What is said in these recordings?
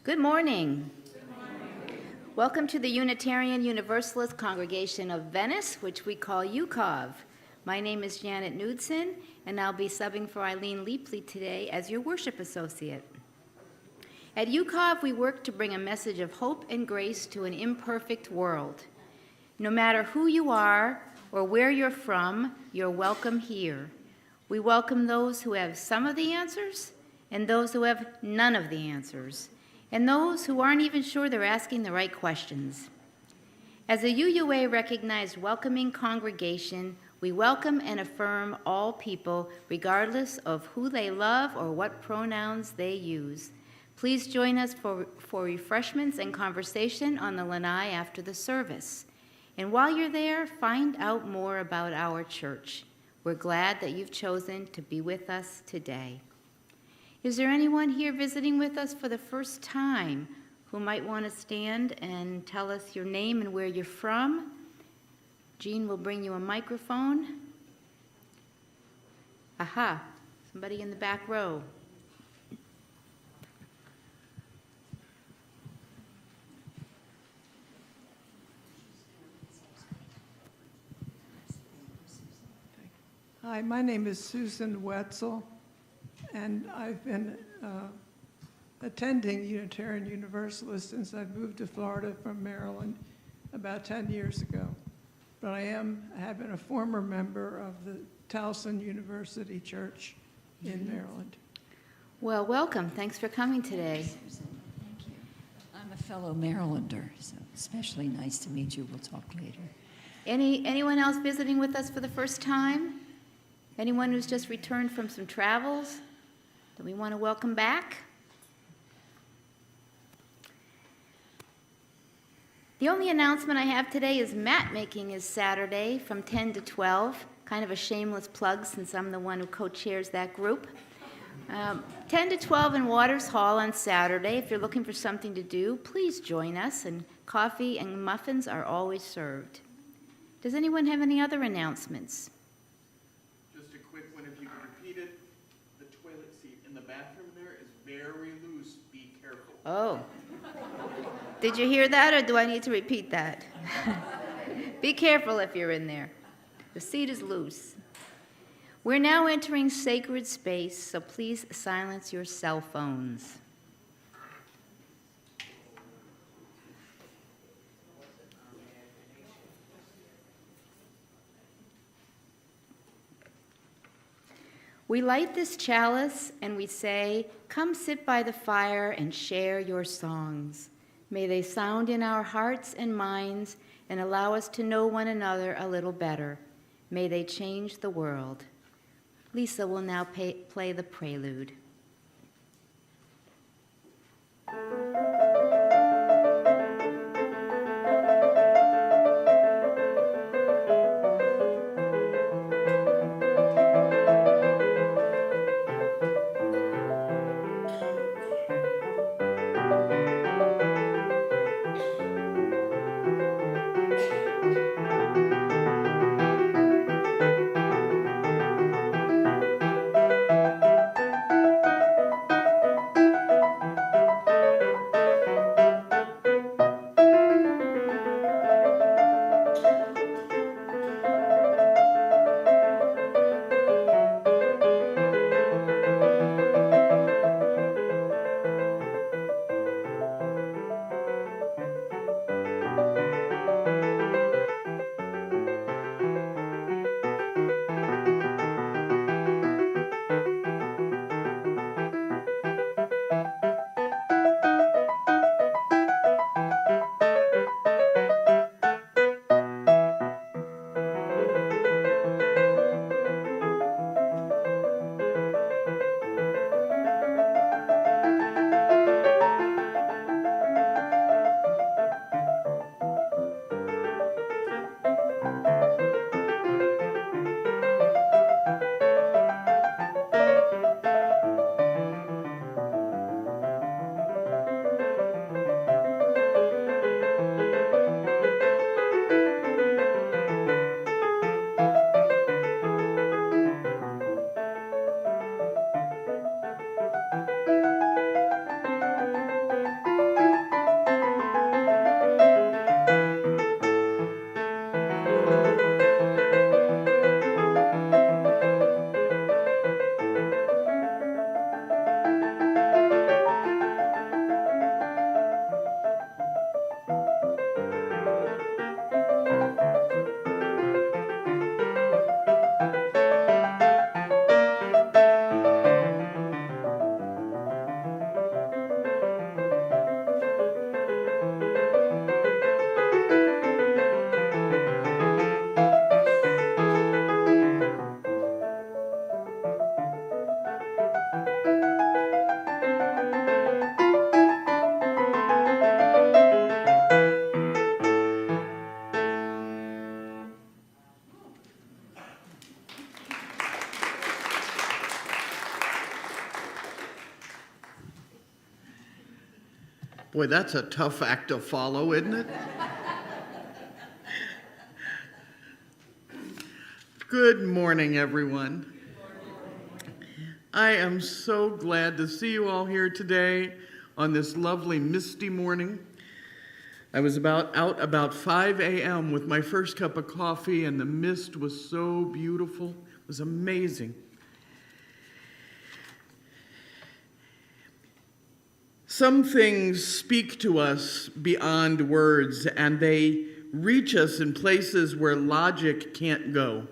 Good morning. Welcome to the Unitarian Universalist Congregation of Venice, which we call UCOV. My name is Janet Knudsen, and I'll be subbing for Eileen Leapley today as your worship associate. At UCOV, we work to bring a message of hope and grace to an imperfect world. No matter who you are or where you're from, you're welcome here. We welcome those who have some of the answers and those who have none of the answers, and those who aren't even sure they're asking the right questions. As a UUA-recognized welcoming congregation, we welcome and affirm all people, regardless of who they love or what pronouns they use. Please join us for refreshments and conversation on the lanai after the service. And while you're there, find out more about our church. We're glad that you've chosen to be with us today. Is there anyone here visiting with us for the first time who might want to stand and tell us your name and where you're from? Jean will bring you a microphone. Aha, somebody in the back row. Hi, my name is Susan Wetzel, and I've been attending Unitarian Universalist since I moved to Florida from Maryland about 10 years ago. But I have been a former member of the Towson University Church in Maryland. Well, welcome. Thanks for coming today. Susan, thank you. I'm a fellow Marylander, so especially nice to meet you. We'll talk later. Anyone else visiting with us for the first time? Anyone who's just returned from some travels that we want to welcome back? The only announcement I have today is mat making is Saturday from 10 to 12. Kind of a shameless plug since I'm the one who co-chairs that group. 10 to 12 in Waters Hall on Saturday. If you're looking for something to do, please join us, and coffee and muffins are always served. Does anyone have any other announcements? Just a quick one, if you could repeat it. The toilet seat in the bathroom there is very loose. Be careful. Oh. Did you hear that, or do I need to repeat that? Be careful if you're in there. The seat is loose. We're now entering sacred space, so please silence your cell phones. We light this chalice and we say, "Come sit by the fire and share your songs. May they sound in our hearts and minds and allow us to know one another a little better. May they change the world." Lisa will now play the prelude. Boy, that's a tough act to follow, isn't it? Good morning, everyone. I am so glad to see you all here today on this lovely misty morning. I was out about 5 a.m. with my first cup of coffee, and the mist was so beautiful. It was amazing. Some things speak to us beyond words, and they reach us in places where logic can't go.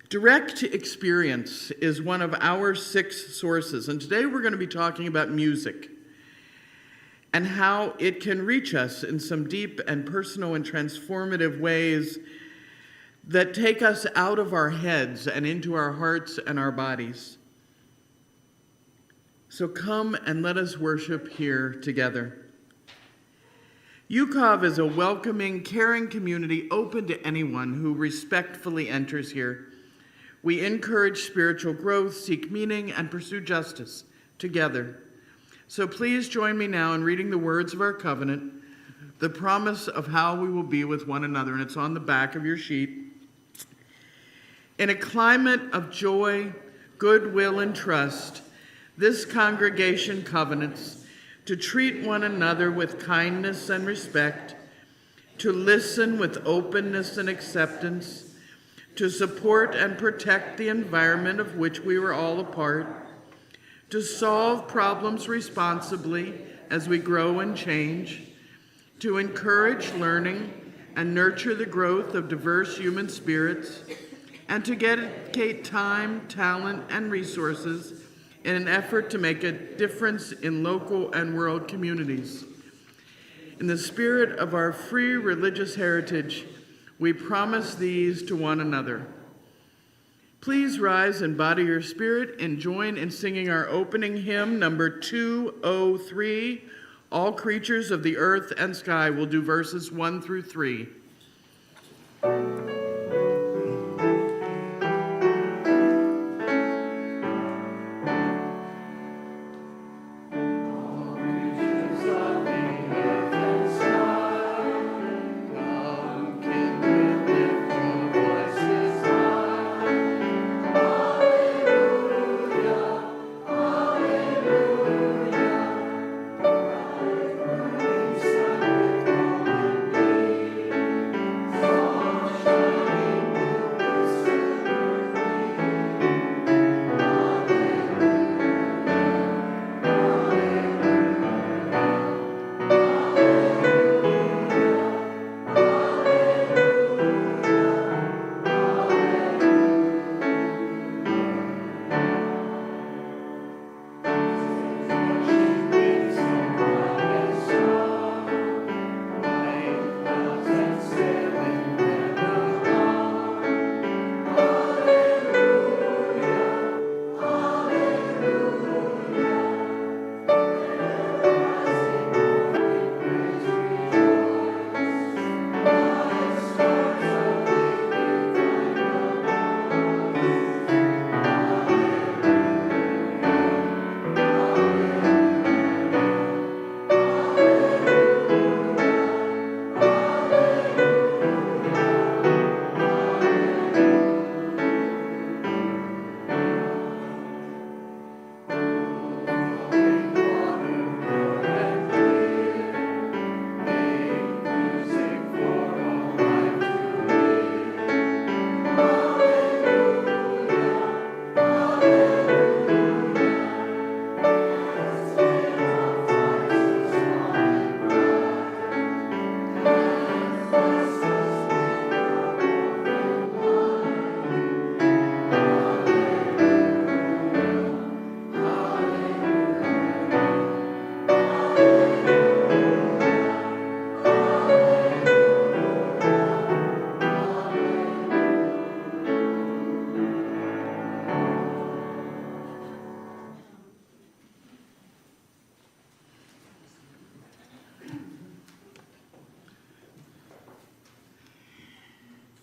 Direct experience is one of our 6 sources, and today we're going to be talking about music and how it can reach us in some deep and personal and transformative ways that take us out of our heads and into our hearts and our bodies. So come and let us worship here together. UCOV is a welcoming, caring community open to anyone who respectfully enters here. We encourage spiritual growth, seek meaning, and pursue justice together. So please join me now in reading the words of our covenant, the promise of how we will be with one another, and it's on the back of your sheet. In a climate of joy, goodwill, and trust, this congregation covenants to treat one another with kindness and respect, to listen with openness and acceptance, to support and protect the environment of which we were all a part, to solve problems responsibly as we grow and change, to encourage learning and nurture the growth of diverse human spirits, and to dedicate time, talent, and resources in an effort to make a difference in local and world communities. In the spirit of our free religious heritage, we promise these to one another. Please rise and body your spirit and join in singing our opening hymn, number 203. All creatures of the earth and sky. Will do verses 1 through 3.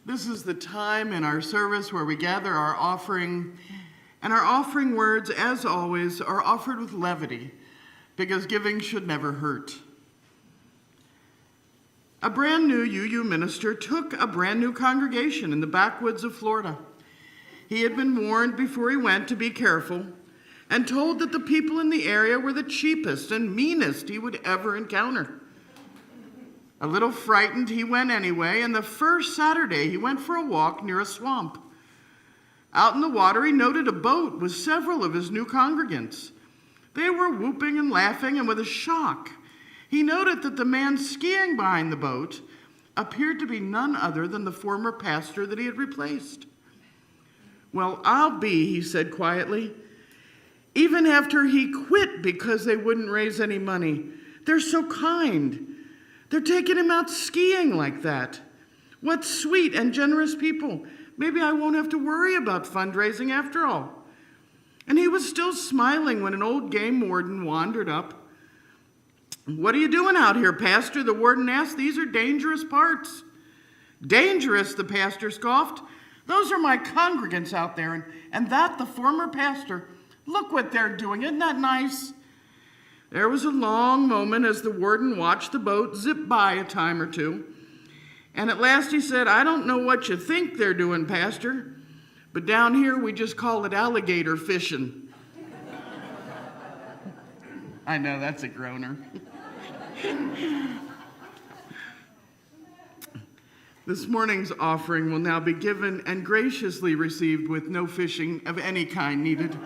This is the time in our service where we gather our offering, and our offering words, as always, are offered with levity, because giving should never hurt. A brand new UU minister took a brand new congregation in the backwoods of Florida. He had been warned before he went to be careful and told that the people in the area were the cheapest and meanest he would ever encounter. A little frightened, he went anyway, and the first Saturday he went for a walk near a swamp. Out in the water, he noted a boat with several of his new congregants. They were whooping and laughing, and with a shock, he noted that the man skiing behind the boat appeared to be none other than the former pastor that he had replaced. "Well, I'll be," he said quietly, "even after he quit because they wouldn't raise any money. They're so kind. They're taking him out skiing like that. What sweet and generous people. Maybe I won't have to worry about fundraising after all." And he was still smiling when an old game warden wandered up. "What are you doing out here, Pastor?" the warden asked. "These are dangerous parts." "Dangerous," the pastor scoffed. "Those are my congregants out there, and that the former pastor. Look what they're doing. Isn't that nice?" There was a long moment as the warden watched the boat zip by a time or two. And at last he said, "I don't know what you think they're doing, Pastor, but down here we just call it alligator fishing." I know, that's a groaner. This morning's offering will now be given and graciously received with no fishing of any kind needed.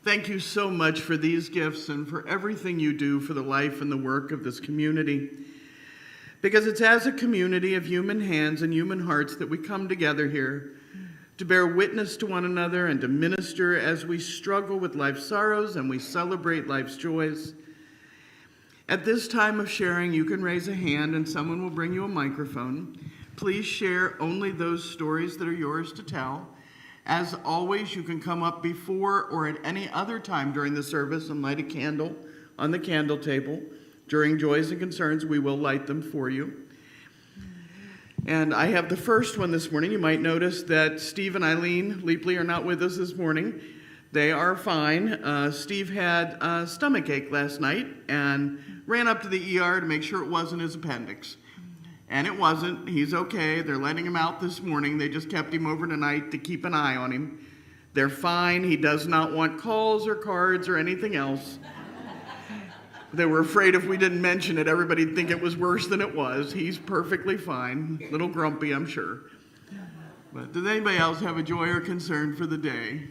Thank you so much for these gifts and for everything you do for the life and the work of this community. Because it's as a community of human hands and human hearts that we come together here to bear witness to one another and to minister as we struggle with life's sorrows and we celebrate life's joys. At this time of sharing, you can raise a hand and someone will bring you a microphone. Please share only those stories that are yours to tell. As always, you can come up before or at any other time during the service and light a candle on the candle table. During Joys and Concerns, we will light them for you. And I have the first one this morning. You might notice that Steve and Eileen Leapley are not with us this morning. They are fine. Steve had a stomach ache last night and ran up to the ER to make sure it wasn't his appendix. And it wasn't. He's okay. They're letting him out this morning. They just kept him over tonight to keep an eye on him. They're fine. He does not want calls or cards or anything else. They were afraid if we didn't mention it, everybody'd think it was worse than it was. He's perfectly fine. A little grumpy, I'm sure. But does anybody else have a joy or concern for the day?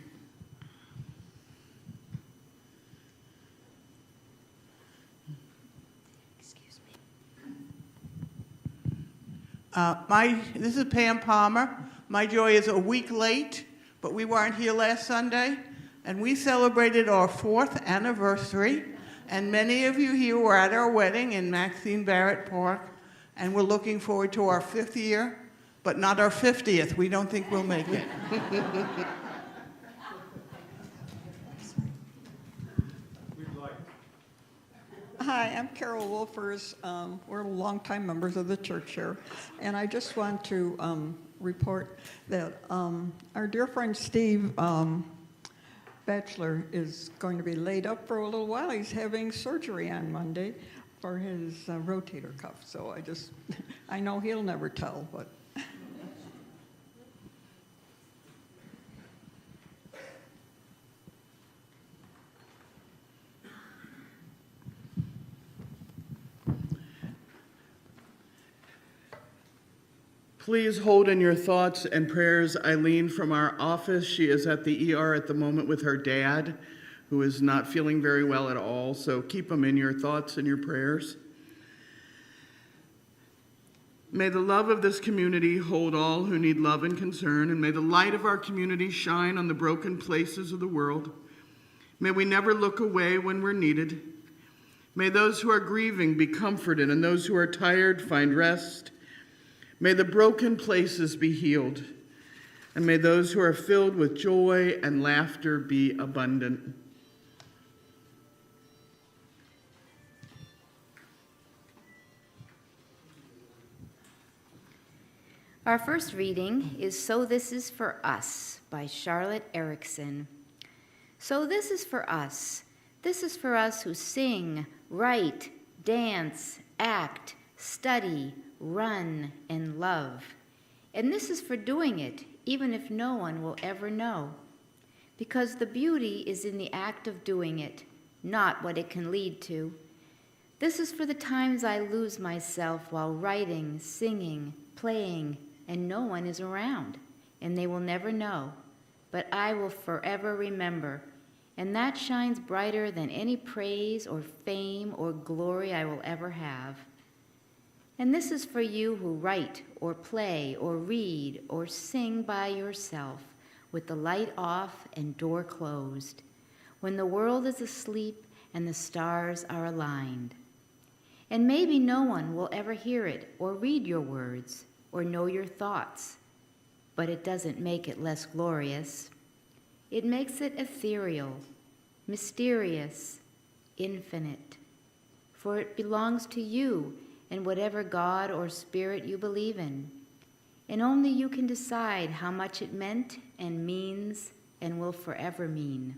This is Pam Palmer. My joy is a week late, but we weren't here last Sunday, and we celebrated our 4th anniversary, and many of you here were at our wedding in Maxine Barrett Park, and we're looking forward to our 5th year, but not our 50th. We don't think we'll make it. Hi, I'm Carol Wolfers. We're longtime members of the church here. And I just want to report that our dear friend Steve Batchelor is going to be laid up for a little while. He's having surgery on Monday for his rotator cuff. So I know he'll never tell, but. Please hold in your thoughts and prayers Eileen from our office. She is at the ER at the moment with her dad, who is not feeling very well at all, so keep him in your thoughts and your prayers. May the love of this community hold all who need love and concern, and may the light of our community shine on the broken places of the world. May we never look away when we're needed. May those who are grieving be comforted, and those who are tired find rest. May the broken places be healed, and may those who are filled with joy and laughter be abundant. Our first reading is So This Is For Us by Charlotte Erickson. So this is for us. This is for us who sing, write, dance, act, study, run, and love. And this is for doing it, even if no one will ever know. Because the beauty is in the act of doing it, not what it can lead to. This is for the times I lose myself while writing, singing, playing, and no one is around, and they will never know. But I will forever remember, and that shines brighter than any praise or fame or glory I will ever have. And this is for you who write or play or read or sing by yourself with the light off and door closed, when the world is asleep and the stars are aligned. And maybe no one will ever hear it or read your words or know your thoughts, but it doesn't make it less glorious. It makes it ethereal, mysterious, infinite, for it belongs to you and whatever God or spirit you believe in, and only you can decide how much it meant and means and will forever mean.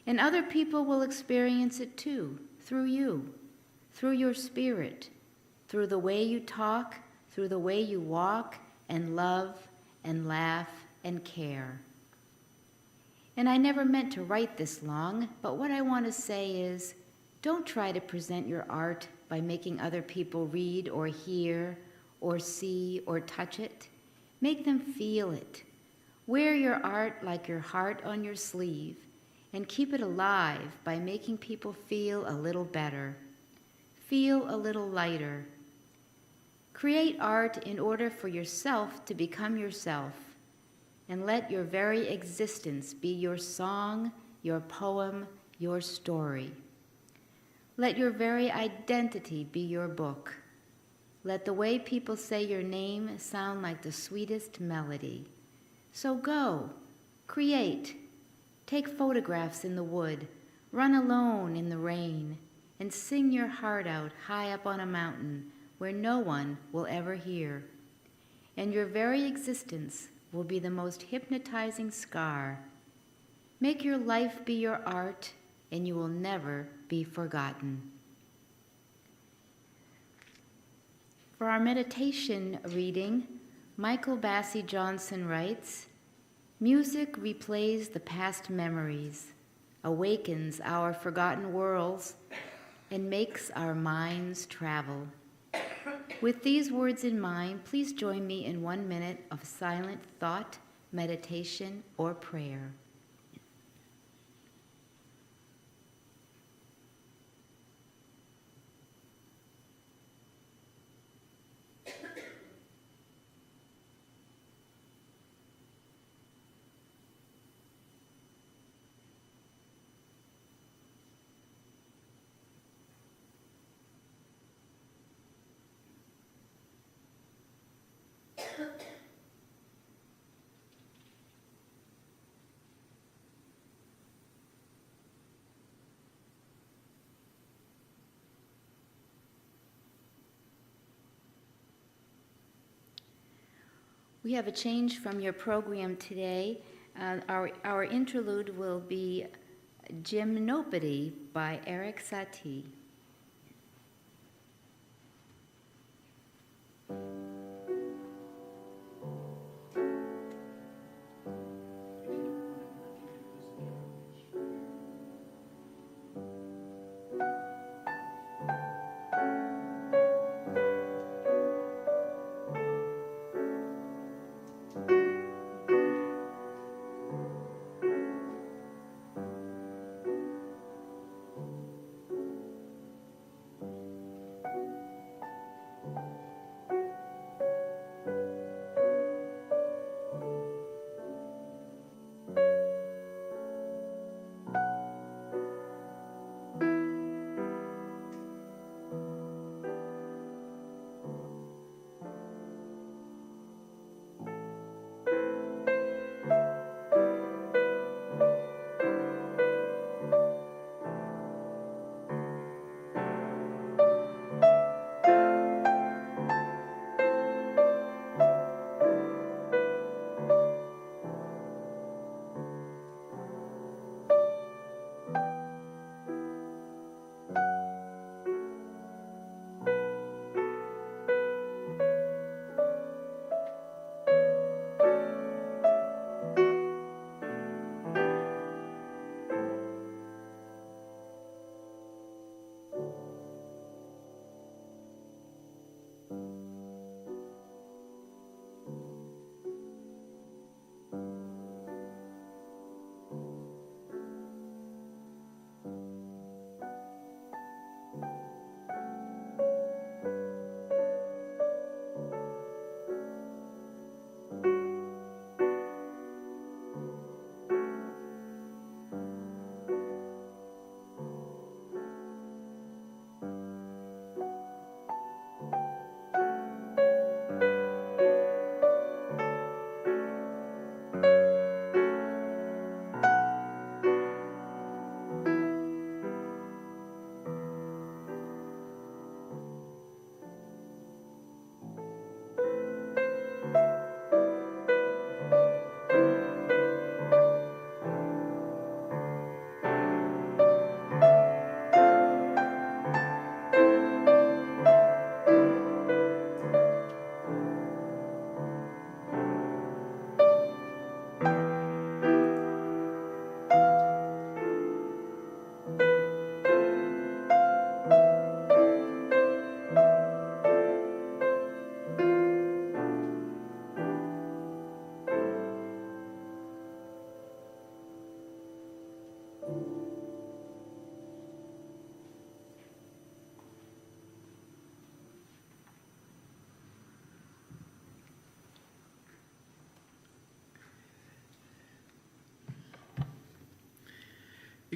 And other people will experience it too, through you, through your spirit, through the way you talk, through the way you walk and love and laugh and care. And I never meant to write this long, but what I want to say is, don't try to present your art by making other people read or hear or see or touch it. Make them feel it. Wear your art like your heart on your sleeve, and keep it alive by making people feel a little better, feel a little lighter. Create art in order for yourself to become yourself, and let your very existence be your song, your poem, your story. Let your very identity be your book. Let the way people say your name sound like the sweetest melody. So go, create, take photographs in the wood, run alone in the rain, and sing your heart out high up on a mountain where no one will ever hear. And your very existence will be the most hypnotizing scar. Make your life be your art, and you will never be forgotten. For our meditation reading, Michael Bassey Johnson writes, "Music replays the past memories, awakens our forgotten worlds, and makes our minds travel." With these words in mind, please join me in 1 minute of silent thought, meditation, or prayer. We have a change from your program today. Our interlude will be Gymnopody by Eric Satie.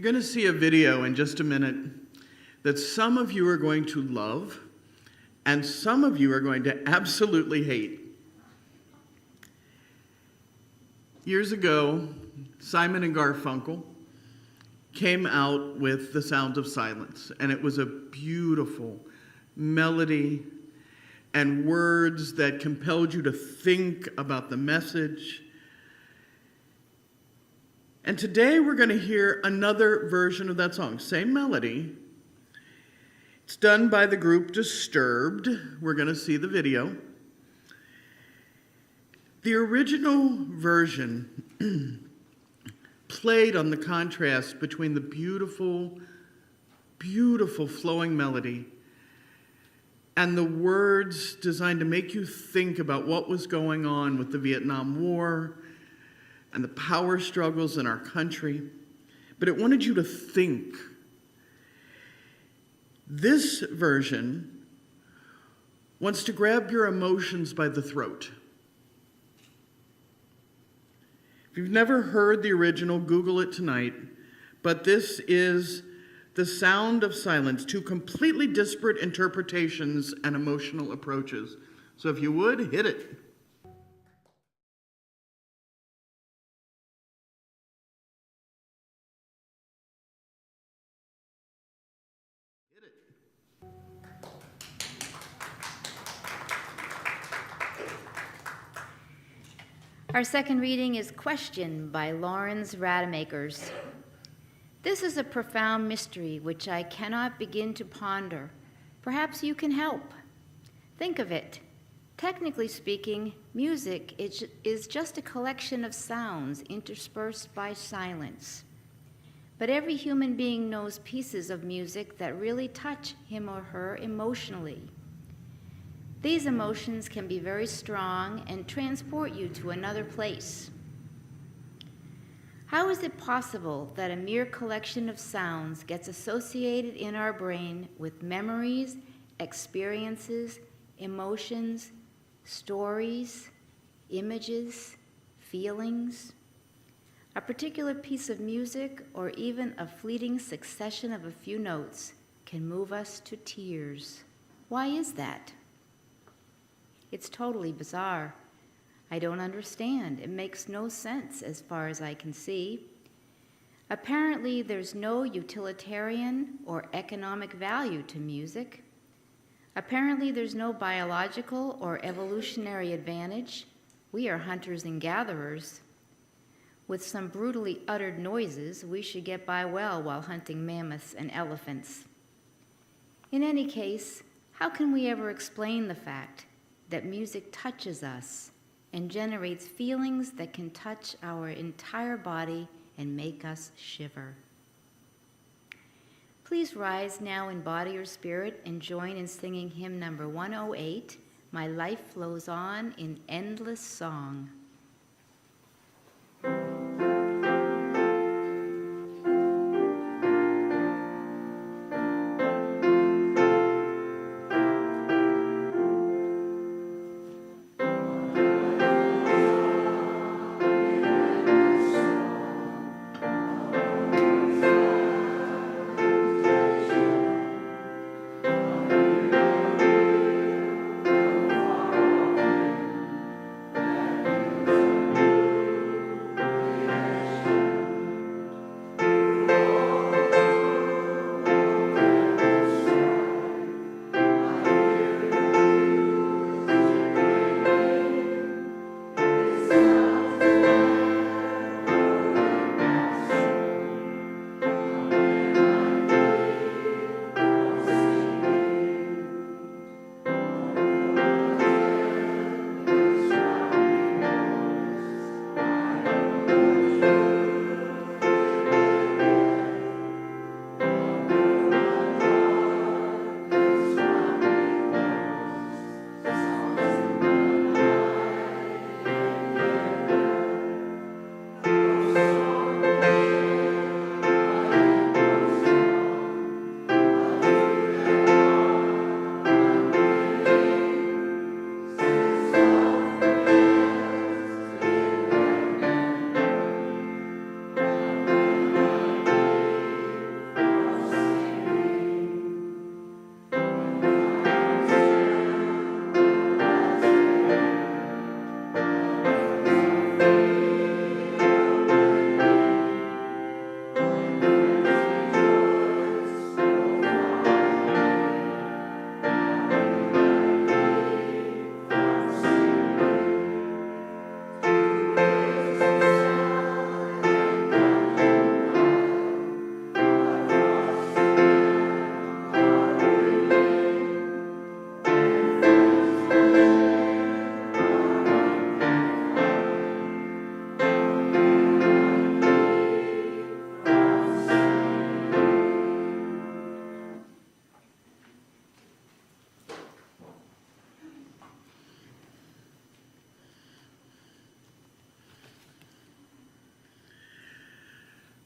You're going to see a video in just a minute that some of you are going to love and some of you are going to absolutely hate. Years ago, Simon and Garfunkel came out with The Sound of Silence, and it was a beautiful melody and words that compelled you to think about the message. And today we're going to hear another version of that song, same melody. It's done by the group Disturbed. We're going to see the video. The original version played on the contrast between the beautiful, beautiful flowing melody and the words designed to make you think about what was going on with the Vietnam War and the power struggles in our country. But it wanted you to think. This version wants to grab your emotions by the throat. If you've never heard the original, Google it tonight. But this is The Sound of Silence, two completely disparate interpretations and emotional approaches. So if you would, hit it. Our second reading is Question by Lawrence Rademakers. This is a profound mystery which I cannot begin to ponder. Perhaps you can help. Think of it. Technically speaking, music is just a collection of sounds interspersed by silence. But every human being knows pieces of music that really touch him or her emotionally. These emotions can be very strong and transport you to another place. How is it possible that a mere collection of sounds gets associated in our brain with memories, experiences, emotions, stories, images, feelings? A particular piece of music, or even a fleeting succession of a few notes, can move us to tears. Why is that? It's totally bizarre. I don't understand. It makes no sense as far as I can see. Apparently, there's no utilitarian or economic value to music. Apparently, there's no biological or evolutionary advantage. We are hunters and gatherers. With some brutally uttered noises, we should get by well while hunting mammoths and elephants. In any case, how can we ever explain the fact that music touches us and generates feelings that can touch our entire body and make us shiver? Please rise now in body or spirit and join in singing hymn number 108, My Life Flows On in Endless Song.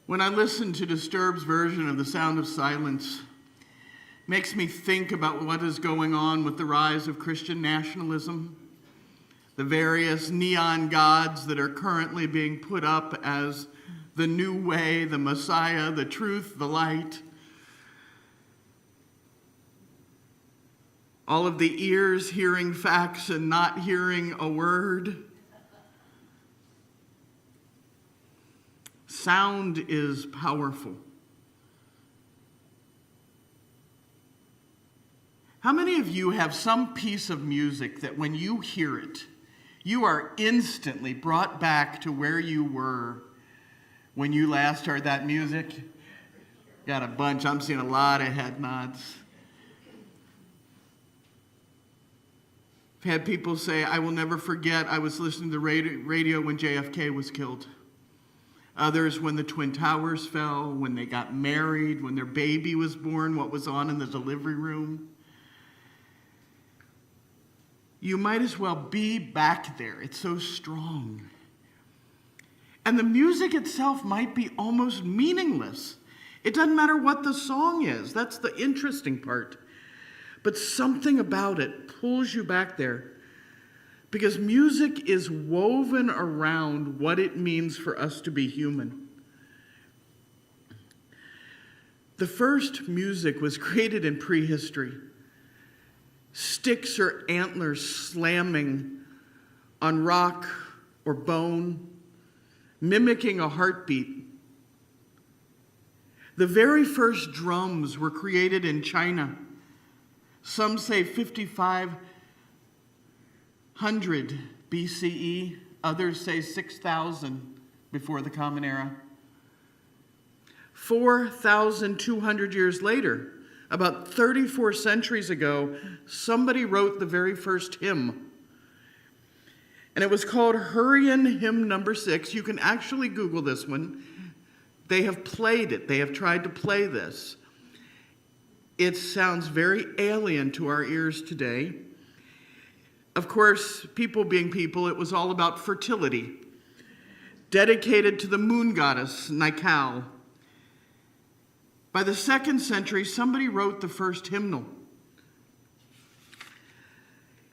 When I listen to Disturbed's version of The Sound of Silence, it makes me think about what is going on with the rise of Christian nationalism, the various neon gods that are currently being put up as the new way, the Messiah, the truth, the light. All of the ears hearing facts and not hearing a word. Sound is powerful. How many of you have some piece of music that when you hear it, you are instantly brought back to where you were when you last heard that music? Got a bunch. I'm seeing a lot of head nods. I've had people say, I will never forget I was listening to the radio when JFK was killed. Others when the Twin Towers fell, when they got married, when their baby was born, what was on in the delivery room. You might as well be back there. It's so strong. And the music itself might be almost meaningless. It doesn't matter what the song is. That's the interesting part. But something about it pulls you back there. Because music is woven around what it means for us to be human. The first music was created in prehistory. Sticks or antlers slamming on rock or bone, mimicking a heartbeat. The very first drums were created in China. Some say 5,500 BCE, others say 6,000 before the Common Era. 4,200 years later, about 34 centuries ago, somebody wrote the very first hymn. And it was called Hurrian Hymn Number 6. You can actually Google this one. They have played it. They have tried to play this. It sounds very alien to our ears today. Of course, people being people, it was all about fertility, dedicated to the moon goddess, Nikal. By the 2nd century, somebody wrote the first hymnal.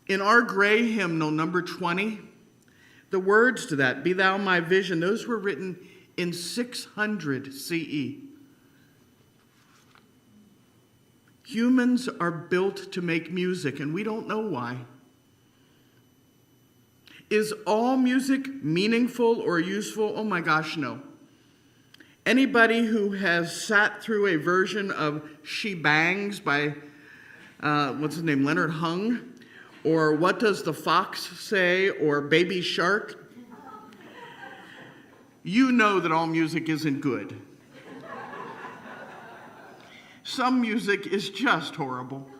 In our gray hymnal, number 20, the words to that, Be Thou My Vision, those were written in 600 CE. Humans are built to make music, and we don't know why. Is all music meaningful or useful? Oh my gosh, no. Anybody who has sat through a version of She Bangs by, what's his name, Leonard Hung, or What Does the Fox Say, or Baby Shark, you know that all music isn't good. Some music is just horrible.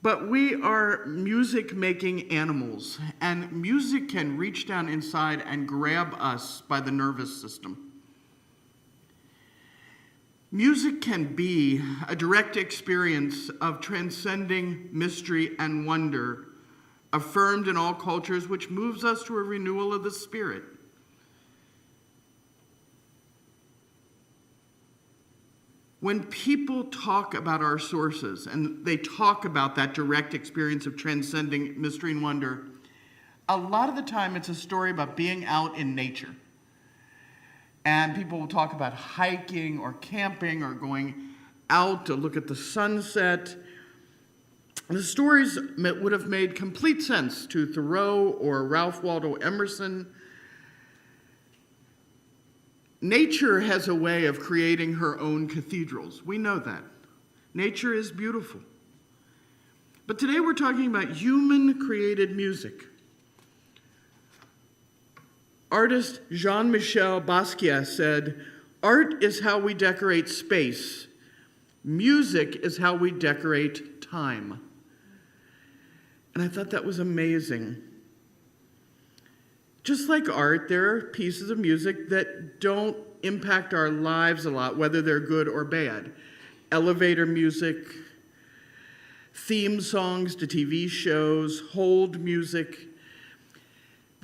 But we are music-making animals, and music can reach down inside and grab us by the nervous system. Music can be a direct experience of transcending mystery and wonder, affirmed in all cultures, which moves us to a renewal of the spirit. When people talk about our sources, and they talk about that direct experience of transcending mystery and wonder, a lot of the time it's a story about being out in nature. And people will talk about hiking or camping or going out to look at the sunset. The stories would have made complete sense to Thoreau or Ralph Waldo Emerson. Nature has a way of creating her own cathedrals. We know that. Nature is beautiful. But today we're talking about human-created music. Artist Jean-Michel Basquiat said, "Art is how we decorate space. Music is how we decorate time." And I thought that was amazing. Just like art, there are pieces of music that don't impact our lives a lot, whether they're good or bad. Elevator music, theme songs to TV shows, hold music.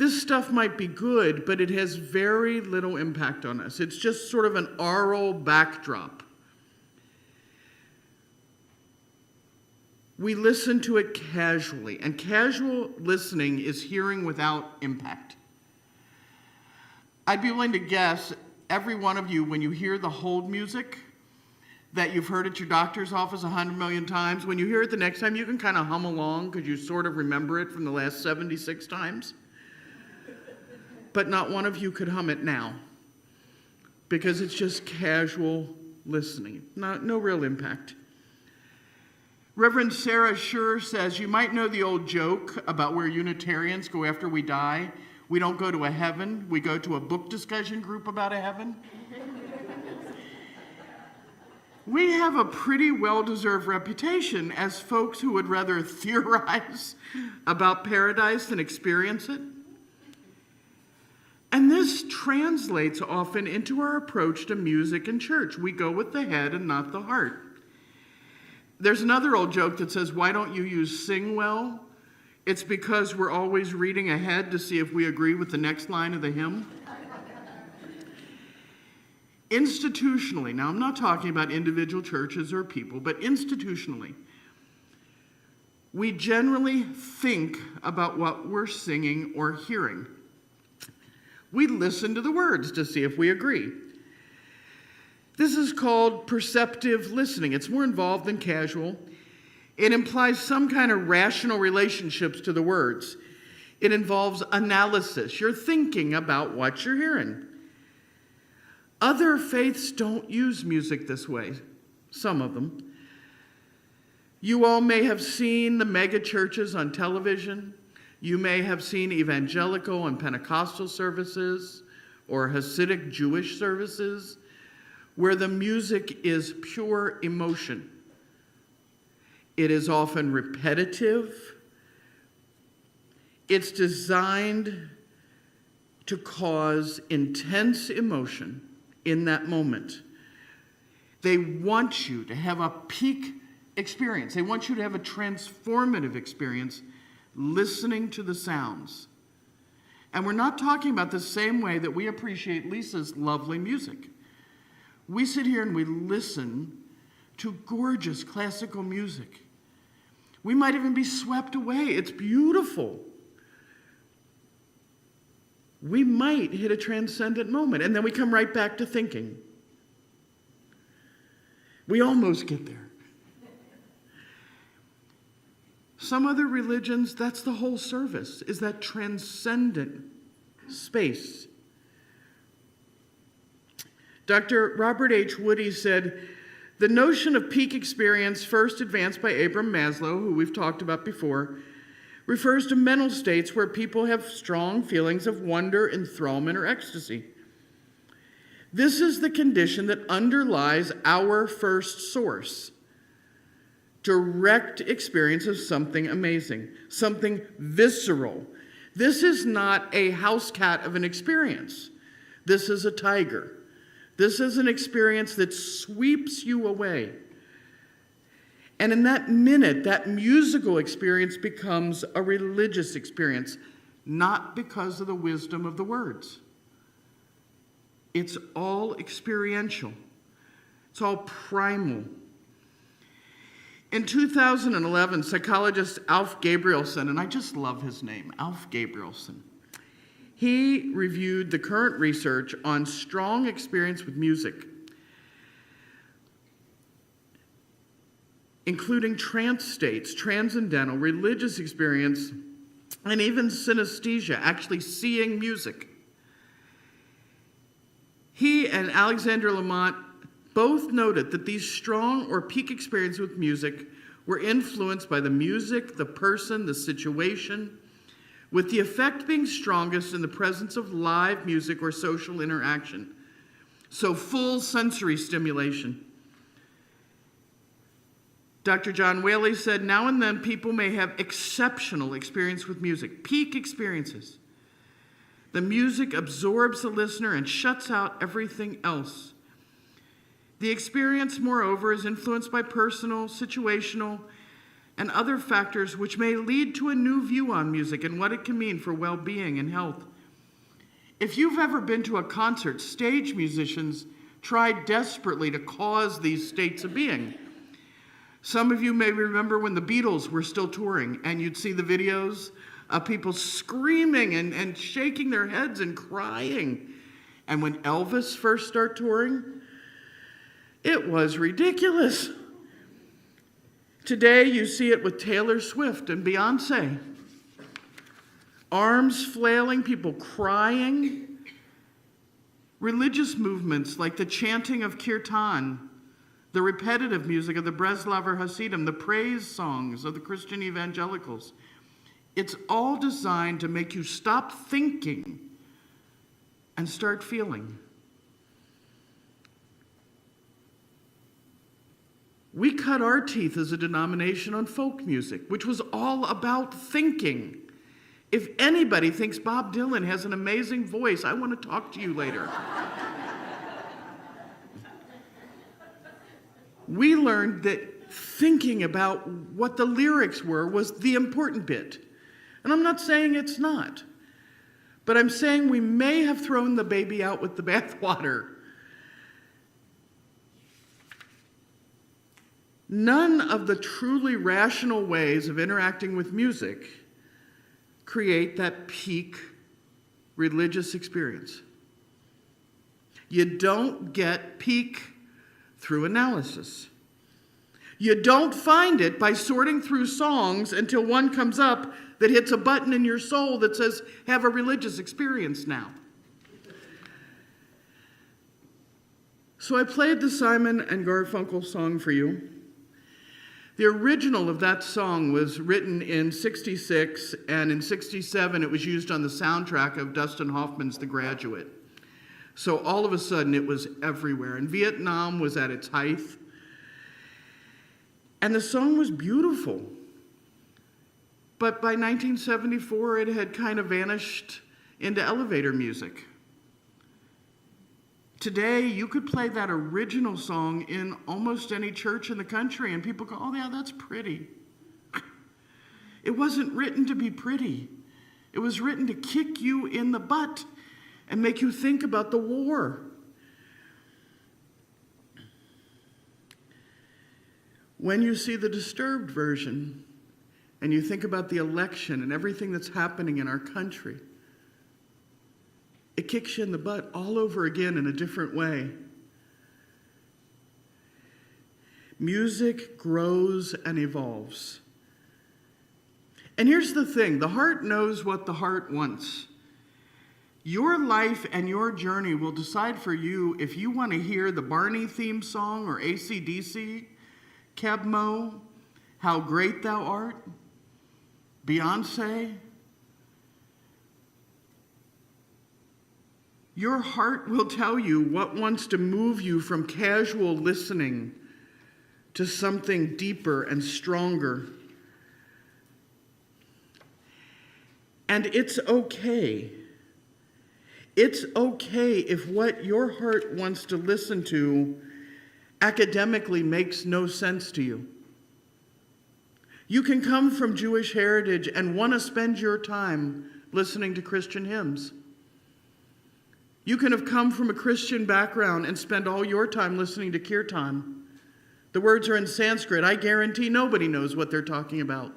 This stuff might be good, but it has very little impact on us. It's just sort of an aural backdrop. We listen to it casually, and casual listening is hearing without impact. I'd be willing to guess every one of you, when you hear the hold music that you've heard at your doctor's office 100 million times, when you hear it the next time, you can kind of hum along because you sort of remember it from the last 76 times. But not one of you could hum it now because it's just casual listening, no real impact. Reverend Sarah Schur says, you might know the old joke about where Unitarians go after we die. We don't go to a heaven, we go to a book discussion group about a heaven. We have a pretty well-deserved reputation as folks who would rather theorize about paradise than experience it. And this translates often into our approach to music and church. We go with the head and not the heart. There's another old joke that says, why don't you use sing well? It's because we're always reading ahead to see if we agree with the next line of the hymn. Institutionally, now I'm not talking about individual churches or people, but institutionally, we generally think about what we're singing or hearing. We listen to the words to see if we agree. This is called perceptive listening. It's more involved than casual. It implies some kind of rational relationships to the words. It involves analysis. You're thinking about what you're hearing. Other faiths don't use music this way, some of them. You all may have seen the mega churches on television. You may have seen evangelical and Pentecostal services or Hasidic Jewish services where the music is pure emotion. It is often repetitive. It's designed to cause intense emotion in that moment. They want you to have a peak experience. They want you to have a transformative experience listening to the sounds. And we're not talking about the same way that we appreciate Lisa's lovely music. We sit here and we listen to gorgeous classical music. We might even be swept away. It's beautiful. We might hit a transcendent moment, and then we come right back to thinking. We almost get there. Some other religions, that's the whole service, is that transcendent space. Dr. Robert H. Woody said, the notion of peak experience, first advanced by Abraham Maslow, who we've talked about before, refers to mental states where people have strong feelings of wonder, enthrallment, or ecstasy. This is the condition that underlies our first source, direct experience of something amazing, something visceral. This is not a house cat of an experience. This is a tiger. This is an experience that sweeps you away. And in that minute, that musical experience becomes a religious experience, not because of the wisdom of the words. It's all experiential. It's all primal. In 2011, psychologist Alf Gabrielson, and I just love his name, Alf Gabrielson, he reviewed the current research on strong experience with music, including trance states, transcendental, religious experience, and even synesthesia, actually seeing music. He and Alexander Lamont both noted that these strong or peak experiences with music were influenced by the music, the person, the situation, with the effect being strongest in the presence of live music or social interaction. So full sensory stimulation. Dr. John Whaley said, now and then people may have exceptional experience with music, peak experiences. The music absorbs the listener and shuts out everything else. The experience, moreover, is influenced by personal, situational, and other factors which may lead to a new view on music and what it can mean for well-being and health. If you've ever been to a concert, stage musicians tried desperately to cause these states of being. Some of you may remember when the Beatles were still touring, and you'd see the videos of people screaming and shaking their heads and crying. And when Elvis first started touring, it was ridiculous. Today, you see it with Taylor Swift and Beyonce. Arms flailing, people crying. Religious movements like the chanting of kirtan, the repetitive music of the Breslauer Hasidim, the praise songs of the Christian evangelicals. It's all designed to make you stop thinking and start feeling. We cut our teeth as a denomination on folk music, which was all about thinking. If anybody thinks Bob Dylan has an amazing voice, I want to talk to you later. We learned that thinking about what the lyrics were was the important bit. And I'm not saying it's not, but I'm saying we may have thrown the baby out with the bathwater. None of the truly rational ways of interacting with music create that peak religious experience. You don't get peak through analysis. You don't find it by sorting through songs until one comes up that hits a button in your soul that says, have a religious experience now. So I played the Simon and Garfunkel song for you. The original of that song was written in '66, and in '67 it was used on the soundtrack of Dustin Hoffman's The Graduate. So all of a sudden it was everywhere, and Vietnam was at its height. And the song was beautiful. But by 1974 it had kind of vanished into elevator music. Today, you could play that original song in almost any church in the country, and people go, oh, yeah, that's pretty. It wasn't written to be pretty. It was written to kick you in the butt and make you think about the war. When you see the Disturbed version, and you think about the election and everything that's happening in our country, it kicks you in the butt all over again in a different way. Music grows and evolves. And here's the thing, the heart knows what the heart wants. Your life and your journey will decide for you if you want to hear the Barney theme song or AC/DC, Kebmo, How Great Thou Art, Beyonce. Your heart will tell you what wants to move you from casual listening to something deeper and stronger. And it's okay. It's okay if what your heart wants to listen to academically makes no sense to you. You can come from Jewish heritage and want to spend your time listening to Christian hymns. You can have come from a Christian background and spend all your time listening to kirtan. The words are in Sanskrit. I guarantee nobody knows what they're talking about.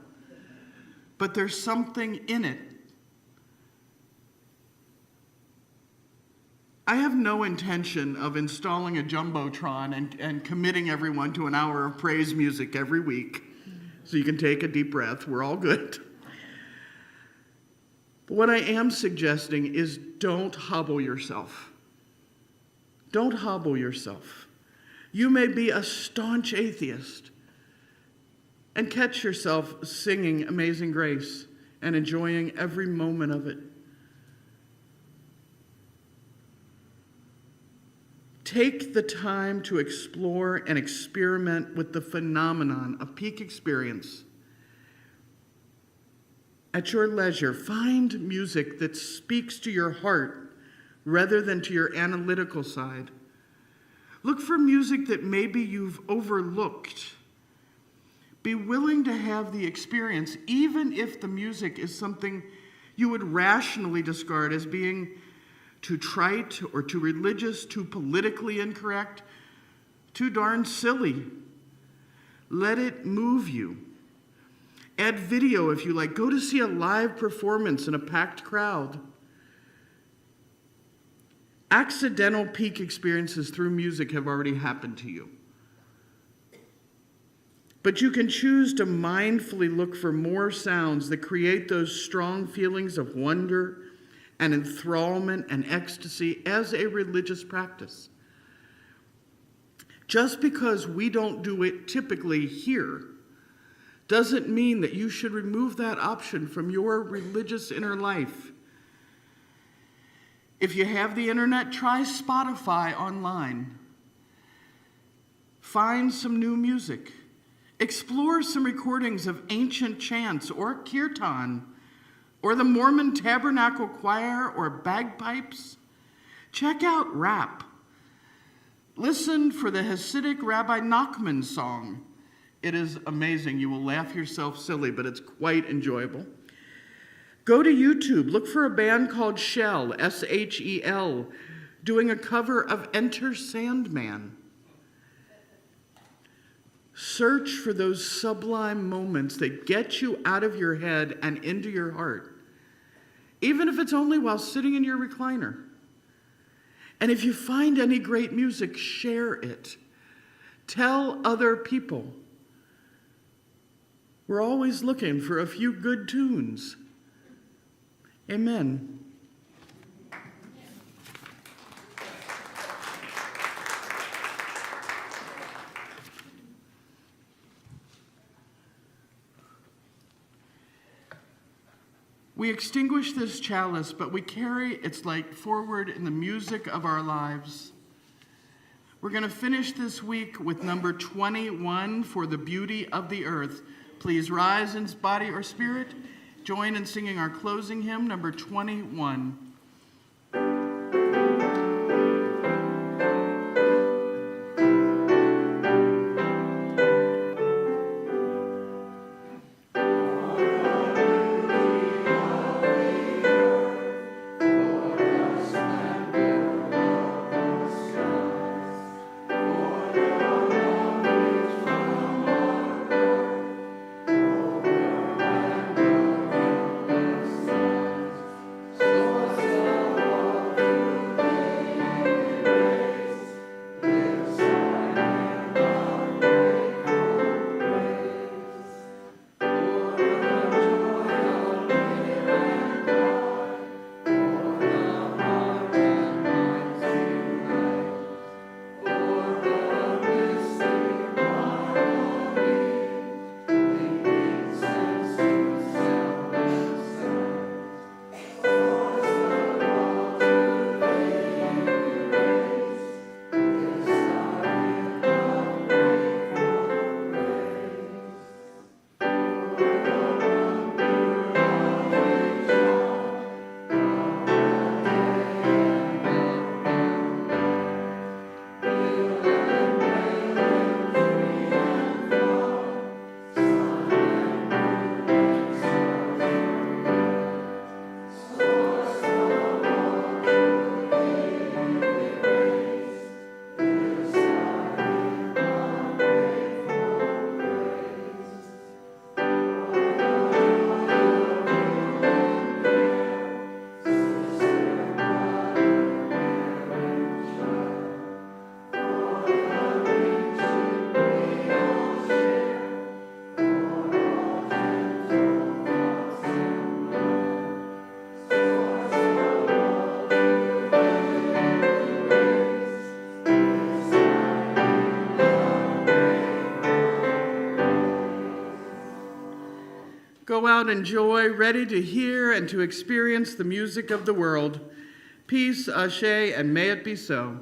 But there's something in it. I have no intention of installing a jumbotron and committing everyone to an hour of praise music every week. So you can take a deep breath. We're all good. But what I am suggesting is don't hobble yourself. Don't hobble yourself. You may be a staunch atheist and catch yourself singing Amazing Grace and enjoying every moment of it. Take the time to explore and experiment with the phenomenon of peak experience. At your leisure, find music that speaks to your heart rather than to your analytical side. Look for music that maybe you've overlooked, Be willing to have the experience, even if the music is something you would rationally discard as being too trite or too religious, too politically incorrect, too darn silly. Let it move you. Add video if you like. Go to see a live performance in a packed crowd. Accidental peak experiences through music have already happened to you. But you can choose to mindfully look for more sounds that create those strong feelings of wonder and enthrallment and ecstasy as a religious practice. Just because we don't do it typically here doesn't mean that you should remove that option from your religious inner life. If you have the internet, try Spotify online. Find some new music. Explore some recordings of ancient chants or kirtan, or the Mormon Tabernacle Choir or bagpipes. Check out rap. Listen for the Hasidic Rabbi Nachman song. It is amazing. You will laugh yourself silly, but it's quite enjoyable. Go to YouTube. Look for a band called Shell, S-H-E-L, doing a cover of Enter Sandman. Search for those sublime moments that get you out of your head and into your heart, even if it's only while sitting in your recliner. And if you find any great music, share it. Tell other people. We're always looking for a few good tunes. Amen. We extinguish this chalice, but we carry its light forward in the music of our lives. We're going to finish this week with number 21, For the Beauty of the Earth. Please rise in body or spirit. Join in singing our closing hymn, number 21. Go out in joy, ready to hear and to experience the music of the world. Peace, Ashe, and may it be so.